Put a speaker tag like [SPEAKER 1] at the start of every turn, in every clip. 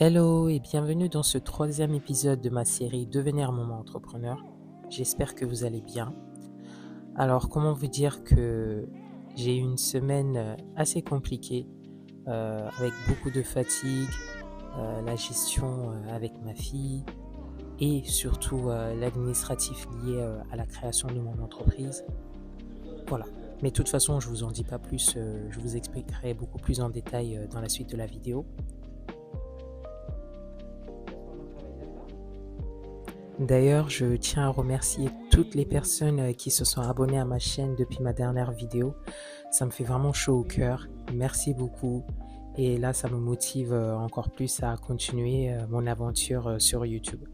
[SPEAKER 1] Hello et bienvenue dans ce troisième épisode de ma série Devenir maman entrepreneur. J'espère que vous allez bien. Alors, comment vous dire que j'ai eu une semaine assez compliquée avec beaucoup de fatigue, la gestion avec ma fille et surtout l'administratif lié à la création de mon entreprise. Voilà. Mais de toute façon, je vous en dis pas plus, je vous expliquerai beaucoup plus en détail dans la suite de la vidéo. D'ailleurs, je tiens à remercier toutes les personnes qui se sont abonnées à ma chaîne depuis ma dernière vidéo. Ça me fait vraiment chaud au cœur. Merci beaucoup. Et là, ça me motive encore plus à continuer mon aventure sur YouTube.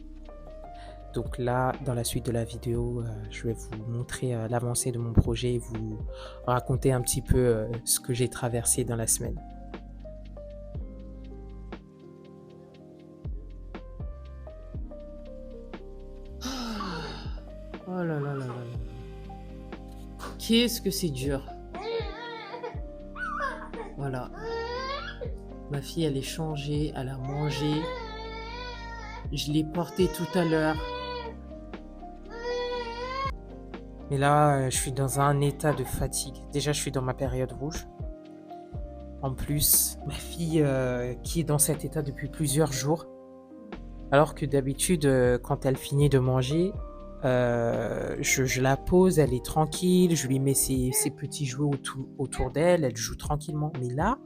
[SPEAKER 1] Donc là, dans la suite de la vidéo, je vais vous montrer l'avancée de mon projet et vous raconter un petit peu ce que j'ai traversé dans la semaine. Oh là là là là là. Qu'est-ce que c'est dur. Voilà. Ma fille, elle est changée, elle a mangé. Je l'ai portée tout à l'heure. Mais là, je suis dans un état de fatigue. Déjà, je suis dans ma période rouge. En plus, ma fille qui est dans cet état depuis plusieurs jours. Alors que d'habitude, quand elle finit de manger, je la pose, elle est tranquille, je lui mets ses petits jouets autour d'elle, elle joue tranquillement. Mais là,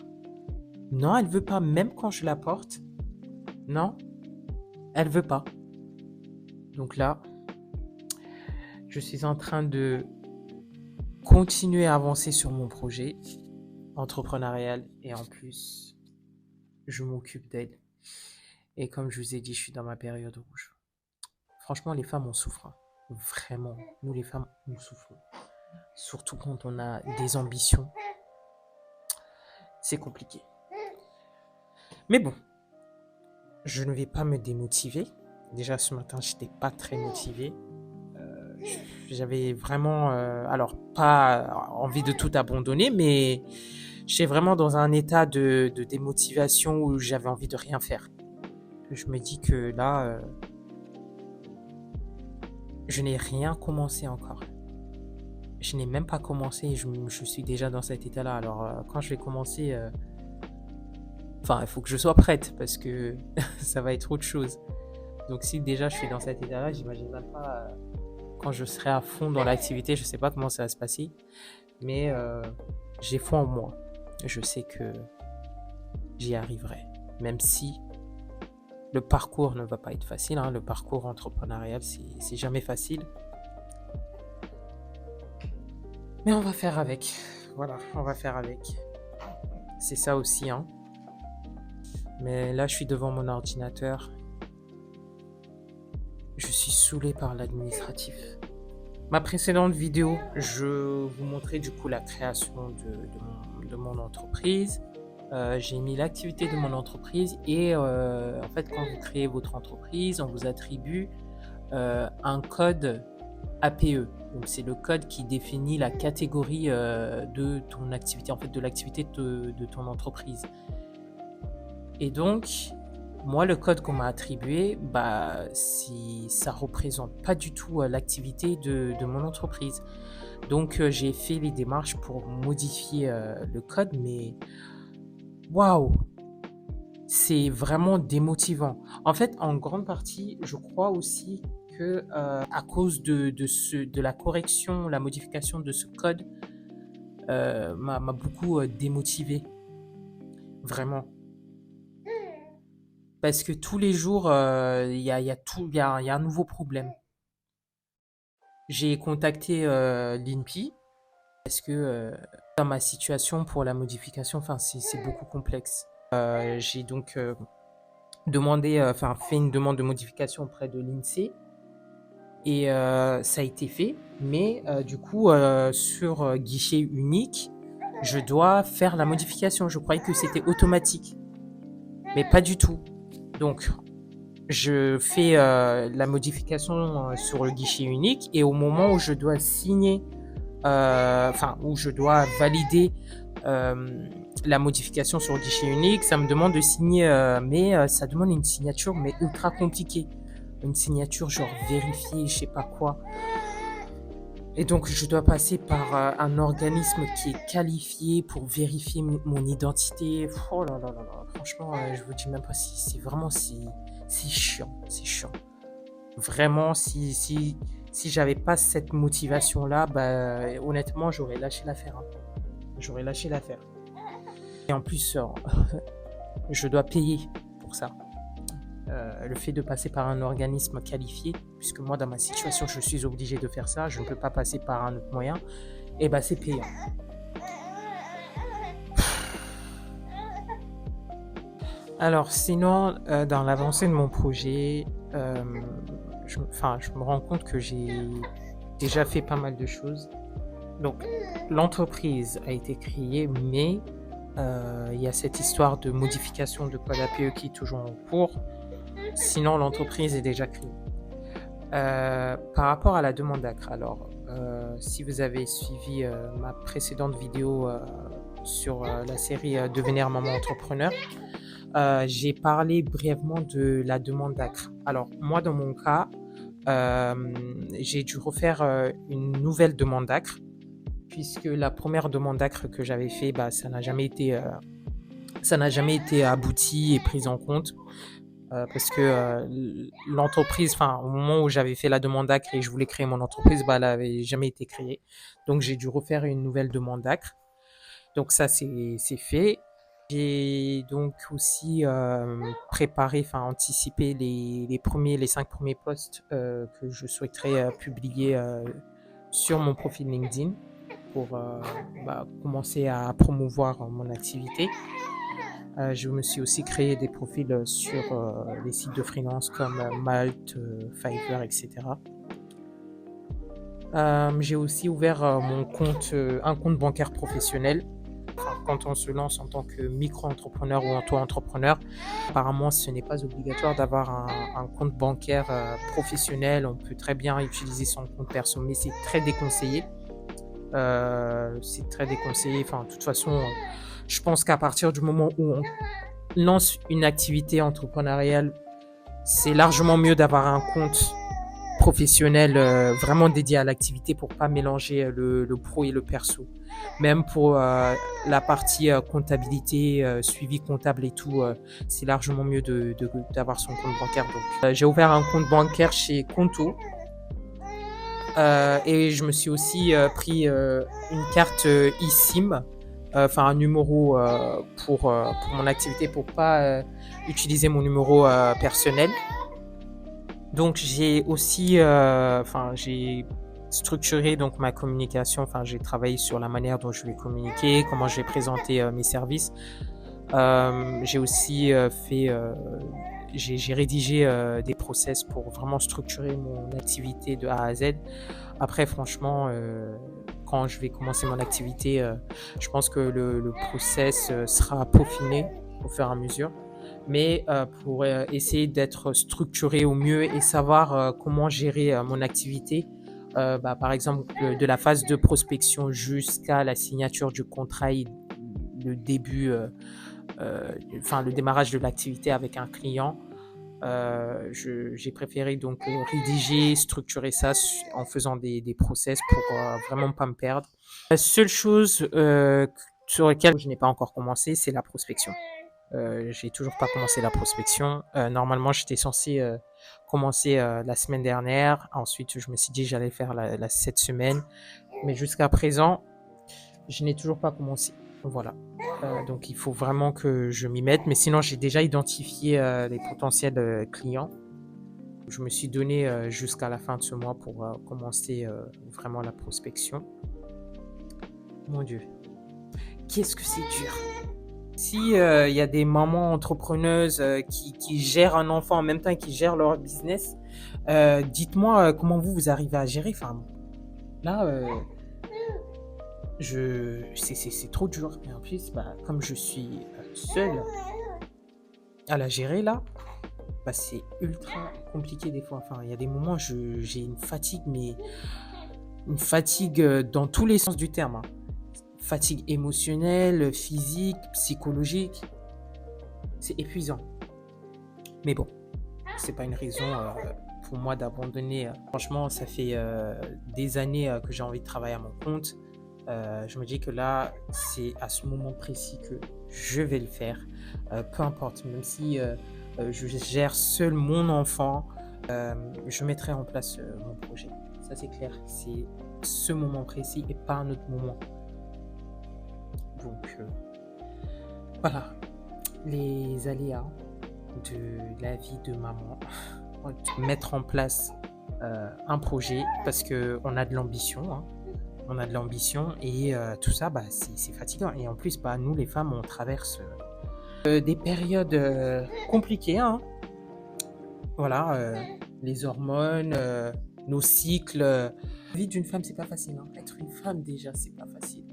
[SPEAKER 1] non, elle veut pas, même quand je la porte. Non, elle veut pas. Donc là, je suis en train de continuer à avancer sur mon projet entrepreneurial et en plus, je m'occupe d'elle. Et comme je vous ai dit, je suis dans ma période rouge. Franchement, les femmes, on souffre. Hein. Vraiment, nous les femmes, nous souffrons. Surtout quand on a des ambitions. C'est compliqué. Mais bon, je ne vais pas me démotiver. Déjà ce matin, je n'étais pas très motivé. J'avais vraiment, alors pas envie de tout abandonner, mais j'étais vraiment dans un état de démotivation où j'avais envie de rien faire. Je me dis que là, je n'ai rien commencé encore. Je n'ai même pas commencé, je suis déjà dans cet état-là. Alors, quand je vais commencer, il faut que je sois prête parce que ça va être autre chose. Donc, si déjà je suis dans cet état-là, j'imagine même pas quand je serai à fond dans l'activité, je sais pas comment ça va se passer. Mais j'ai foi en moi. Je sais que j'y arriverai. Même si le parcours ne va pas être facile. Hein. Le parcours entrepreneurial, c'est jamais facile. Mais on va faire avec. Voilà, on va faire avec. C'est ça aussi, hein. Mais là, je suis devant mon ordinateur. Je suis saoulé par l'administratif. Ma précédente vidéo, je vous montrais du coup la création de mon entreprise. J'ai mis l'activité de mon entreprise et en fait, quand vous créez votre entreprise, on vous attribue un code APE. Donc, c'est le code qui définit la catégorie de ton activité, en fait, de l'activité de ton entreprise. Et donc, moi, le code qu'on m'a attribué, ça représente pas du tout l'activité de mon entreprise. Donc, j'ai fait les démarches pour modifier le code, mais waouh, c'est vraiment démotivant. En fait, en grande partie, je crois aussi que à cause de la correction, la modification de ce code, m'a beaucoup démotivé. Vraiment. Parce que tous les jours, il y a un nouveau problème. J'ai contacté l'INPI parce que dans ma situation pour la modification, c'est beaucoup complexe. J'ai donc fait une demande de modification auprès de l'INSEE et ça a été fait. Mais du coup, sur guichet unique, je dois faire la modification. Je croyais que c'était automatique, mais pas du tout. Donc, je fais la modification sur le guichet unique et au moment où je dois signer, où je dois valider la modification sur guichet unique, ça me demande de signer, mais ça demande une signature, mais ultra compliquée. Une signature genre vérifiée, je sais pas quoi. Et donc, je dois passer par un organisme qui est qualifié pour vérifier mon identité. Oh là là là là, franchement, je vous dis même pas si c'est vraiment c'est chiant, c'est chiant. Vraiment, si j'avais pas cette motivation-là, bah, honnêtement, j'aurais lâché l'affaire, hein. J'aurais lâché l'affaire. Et en plus, je dois payer pour ça. Le fait de passer par un organisme qualifié, puisque moi, dans ma situation, je suis obligé de faire ça, je ne peux pas passer par un autre moyen, et bah, c'est payant. Alors, sinon, dans l'avancée de mon projet, je me rends compte que j'ai déjà fait pas mal de choses. Donc, l'entreprise a été créée, mais il y a cette histoire de modification de code APE qui est toujours en cours. Sinon, l'entreprise est déjà créée. Par rapport à la demande d'ACRE, alors, si vous avez suivi ma précédente vidéo sur la série Devenir maman entrepreneur, j'ai parlé brièvement de la demande d'ACRE. Alors, moi, dans mon cas, j'ai dû refaire une nouvelle demande d'ACRE, puisque la première demande d'ACRE que j'avais fait, bah, ça n'a jamais été abouti et pris en compte. Parce que l'entreprise, au moment où j'avais fait la demande d'ACRE et je voulais créer mon entreprise, bah, elle n'avait jamais été créée. Donc, j'ai dû refaire une nouvelle demande d'ACRE. Donc, ça, c'est fait. J'ai donc aussi préparé, anticipé les 5 premiers posts que je souhaiterais publier sur mon profil LinkedIn pour commencer à promouvoir mon activité. Je me suis aussi créé des profils sur les sites de freelance comme Malt, Fiverr, etc. J'ai aussi ouvert un compte bancaire professionnel. Quand on se lance en tant que micro-entrepreneur ou auto-entrepreneur, apparemment ce n'est pas obligatoire d'avoir un compte bancaire professionnel. On peut très bien utiliser son compte perso, mais c'est très déconseillé. De toute façon, je pense qu'à partir du moment où on lance une activité entrepreneuriale, c'est largement mieux d'avoir un compte professionnel vraiment dédié à l'activité pour pas mélanger le pro et le perso. Même pour la partie comptabilité, suivi comptable et tout, c'est largement mieux d'avoir son compte bancaire. Donc, j'ai ouvert un compte bancaire chez Conto. Et je me suis aussi pris une carte eSIM, un numéro pour mon activité, pour pas utiliser mon numéro personnel. Donc j'ai aussi j'ai structuré donc ma communication, j'ai travaillé sur la manière dont je vais communiquer, comment je vais présenter mes services. J'ai aussi j'ai rédigé des process pour vraiment structurer mon activité de A à Z. Après, franchement, quand je vais commencer mon activité, je pense que le process sera peaufiné au fur et à mesure. Mais pour essayer d'être structuré au mieux et savoir comment gérer mon activité, par exemple, de la phase de prospection jusqu'à la signature du contrat et le début, le démarrage de l'activité avec un client. J'ai préféré donc rédiger, structurer ça en faisant des process pour vraiment pas me perdre. La seule chose sur laquelle je n'ai pas encore commencé, c'est la prospection. J'ai toujours pas commencé la prospection. Normalement, j'étais censé commencer la semaine dernière. Ensuite, je me suis dit que j'allais faire cette semaine. Mais jusqu'à présent, je n'ai toujours pas commencé. Voilà. Donc, il faut vraiment que je m'y mette. Mais sinon, j'ai déjà identifié les potentiels clients. Je me suis donné jusqu'à la fin de ce mois pour commencer vraiment la prospection. Mon Dieu. Qu'est-ce que c'est dur. Si il y a des mamans entrepreneuses qui gèrent un enfant en même temps et qui gèrent leur business, dites-moi comment vous arrivez à gérer. Là, c'est trop dur. Et en plus, comme je suis seule à la gérer là, c'est ultra compliqué des fois. Il y a des moments où j'ai une fatigue, mais une fatigue dans tous les sens du terme, hein. fatigue émotionnelle, physique, psychologique. C'est épuisant. Mais bon, c'est pas une raison pour moi d'abandonner. Franchement, ça fait des années que j'ai envie de travailler à mon compte. Je me dis que là, c'est à ce moment précis que je vais le faire. Peu importe, même si je gère seul mon enfant, je mettrai en place mon projet. Ça, c'est clair. C'est ce moment précis et pas un autre moment. Donc, voilà, les aléas de la vie de maman. Mettre en place un projet parce qu'on a de l'ambition, hein. On a de l'ambition et tout ça, bah, c'est fatigant. Et en plus, bah, nous, les femmes, on traverse des périodes compliquées, hein. Voilà, les hormones, nos cycles. La vie d'une femme, c'est pas facile, hein. Être une femme, déjà, c'est pas facile.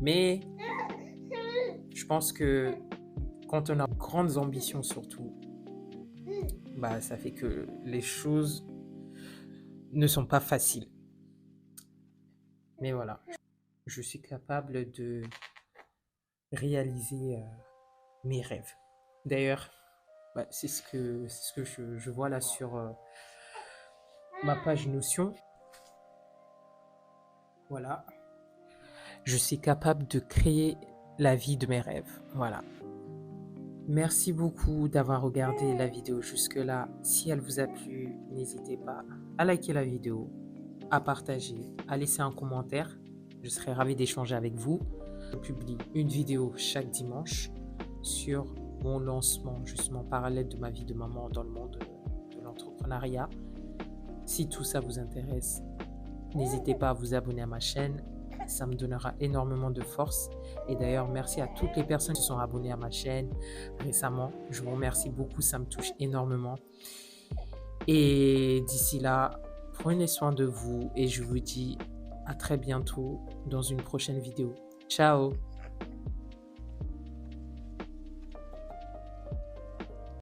[SPEAKER 1] Mais je pense que quand on a de grandes ambitions, surtout, bah, ça fait que les choses ne sont pas faciles. Mais voilà, je suis capable de réaliser mes rêves. D'ailleurs, bah, c'est ce que je vois là sur ma page Notion. Voilà. Je suis capable de créer la vie de mes rêves. Voilà. Merci beaucoup d'avoir regardé la vidéo jusque-là. Si elle vous a plu, n'hésitez pas à liker la vidéo, à partager, à laisser un commentaire. Je serai ravi d'échanger avec vous. Je publie une vidéo chaque dimanche sur mon lancement justement parallèle de ma vie de maman dans le monde de l'entrepreneuriat. Si tout ça vous intéresse, n'hésitez pas à vous abonner à ma chaîne. Ça me donnera énormément de force. Et d'ailleurs, merci à toutes les personnes qui sont abonnées à ma chaîne récemment. Je vous remercie beaucoup, ça me touche énormément. Et d'ici là, prenez soin de vous et je vous dis à très bientôt dans une prochaine vidéo. Ciao!